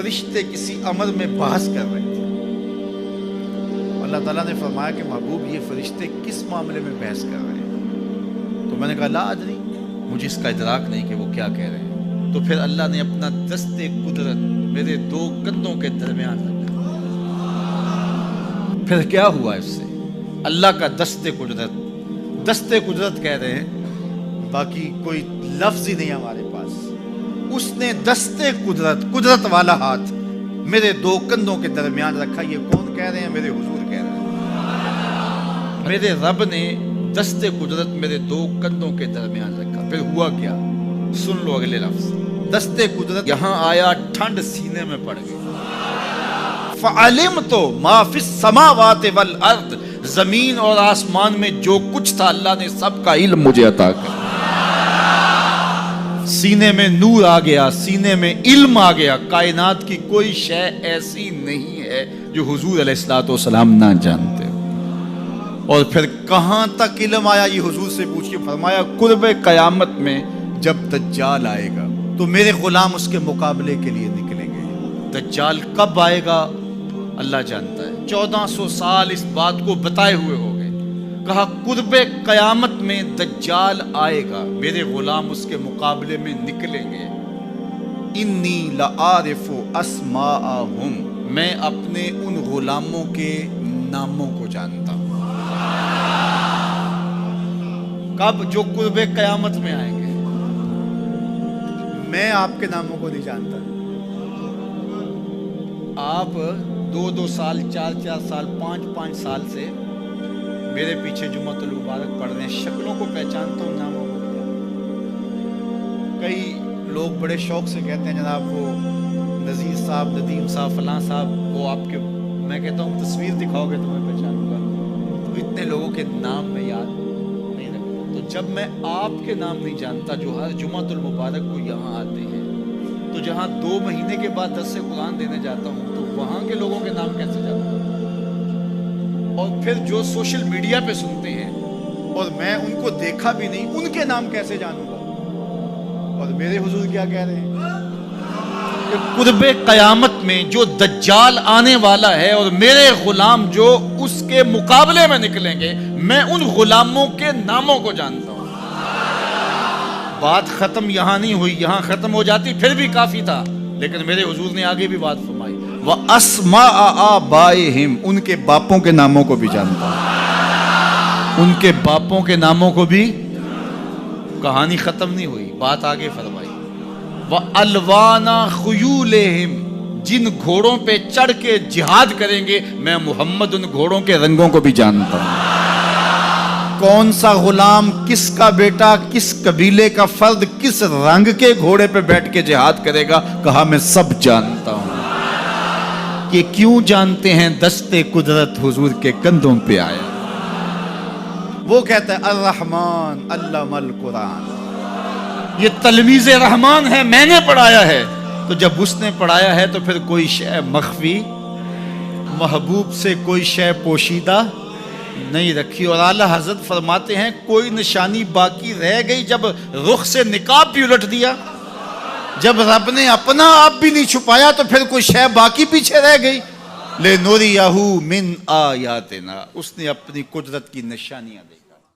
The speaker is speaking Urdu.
فرشتے کسی امر میں بحث کر رہے تھے. اللہ تعالیٰ نے فرمایا کہ محبوب یہ فرشتے کس معاملے میں بحث کر رہے ہیں؟ تو میں نے کہا لا ادری، مجھے اس کا ادراک نہیں کہ وہ کیا کہہ رہے ہیں. تو پھر اللہ نے اپنا دست قدرت میرے دو کندھوں کے درمیان رکھا. پھر کیا ہوا اس سے؟ اللہ کا دست قدرت کہہ رہے ہیں، باقی کوئی لفظ ہی نہیں ہمارے پاس. اس نے دست قدرت والا ہاتھ میرے دو کندھوں کے درمیان رکھا. یہ کون کہہ رہے ہیں؟ میرے حضور کہہ رہے ہیں. میرے رب نے دست قدرت میرے دو کندھوں کے درمیان رکھا. پھر ہوا کیا؟ سن لو اگلے لفظ. دست قدرت یہاں آیا، ٹھنڈ سینے میں پڑ گئی. فعلمت ما فی السماوات والارض، زمین اور آسمان میں جو کچھ تھا اللہ نے سب کا علم مجھے عطا کیا. سینے میں نور آ گیا، سینے میں علم آ گیا. کائنات کی کوئی شے ایسی نہیں ہے جو حضور علیہ الصلوۃ والسلام نہ جانتے. اور پھر کہاں تک علم آیا یہ حضور سے پوچھ کے فرمایا قرب قیامت میں جب دجال آئے گا تو میرے غلام اس کے مقابلے کے لیے نکلیں گے. دجال کب آئے گا اللہ جانتا ہے. 1400 سال اس بات کو بتائے ہوئے ہو گئے. کہا قرب قیامت میں دجال آئے گا، میرے غلام اس کے مقابلے میں نکلیں گے. انی لعارف اسماءہم، میں اپنے ان غلاموں کے ناموں کو جانتا ہوں. کب؟ جو قرب قیامت میں آئیں گے. میں آپ کے ناموں کو نہیں جانتا. آپ 2 سال 4 سال 5 سال سے میرے پیچھے جمعۃ المبارک پڑھ رہے ہیں، شکلوں کو پہچانتا ہوں، ناموں کو نہیں. کئی لوگ بڑے شوق سے کہتے ہیں جناب وہ نذیر صاحب، ندیم صاحب، فلاں صاحب وہ آپ کے، میں کہتا ہوں تصویر دکھاؤ گے تو میں پہچانوں گا. تو اتنے لوگوں کے نام میں یاد نہیں رکھتا. تو جب میں آپ کے نام نہیں جانتا جو ہر جمعۃ المبارک کو یہاں آتے ہیں، تو جہاں 2 مہینے کے بعد درس قرآن دینے جاتا ہوں تو وہاں کے لوگوں کے نام کیسے جانتا ہوں؟ اور پھر جو سوشل میڈیا پہ سنتے ہیں اور میں ان کو دیکھا بھی نہیں، ان کے نام کیسے جانوں گا؟ اور میرے حضور کیا کہہ رہے ہیں کہ قرب قیامت میں جو دجال آنے والا ہے اور میرے غلام جو اس کے مقابلے میں نکلیں گے، میں ان غلاموں کے ناموں کو جانتا ہوں. بات ختم یہاں نہیں ہوئی. یہاں ختم ہو جاتی پھر بھی کافی تھا، لیکن میرے حضور نے آگے بھی بات فرمائی. وَأَسْمَاءَ آبَائِهِمْ، ان کے باپوں کے ناموں کو بھی جانتا ہوں. ان کے باپوں کے ناموں کو بھی. کہانی ختم نہیں ہوئی، بات آگے فرمائی. وَأَلْوَانَ خُيُولِهِمْ، جن گھوڑوں پہ چڑھ کے جہاد کریں گے میں محمد ان گھوڑوں کے رنگوں کو بھی جانتا ہوں. کون سا غلام، کس کا بیٹا، کس قبیلے کا فرد کس رنگ کے گھوڑے پہ بیٹھ کے جہاد کرے گا، کہا میں سب جانتا ہوں. کہ کیوں جانتے ہیں؟ دست قدرت حضور کے کندھوں پہ آیا. وہ کہتا ہے الرحمن علم القرآن، یہ تلمیذ رحمان ہے، میں نے پڑھایا ہے. تو جب اس نے پڑھایا ہے تو پھر کوئی شے مخفی، محبوب سے کوئی شے پوشیدہ نہیں رکھی. اور اعلیٰ حضرت فرماتے ہیں کوئی نشانی باقی رہ گئی جب رخ سے نقاب بھی الٹ دیا، جب رب نے اپنا آپ بھی نہیں چھپایا تو پھر کوئی شے باقی پیچھے رہ گئی. لِنُرِيَهُ مِنْ آیاتنا، اس نے اپنی قدرت کی نشانیاں دی.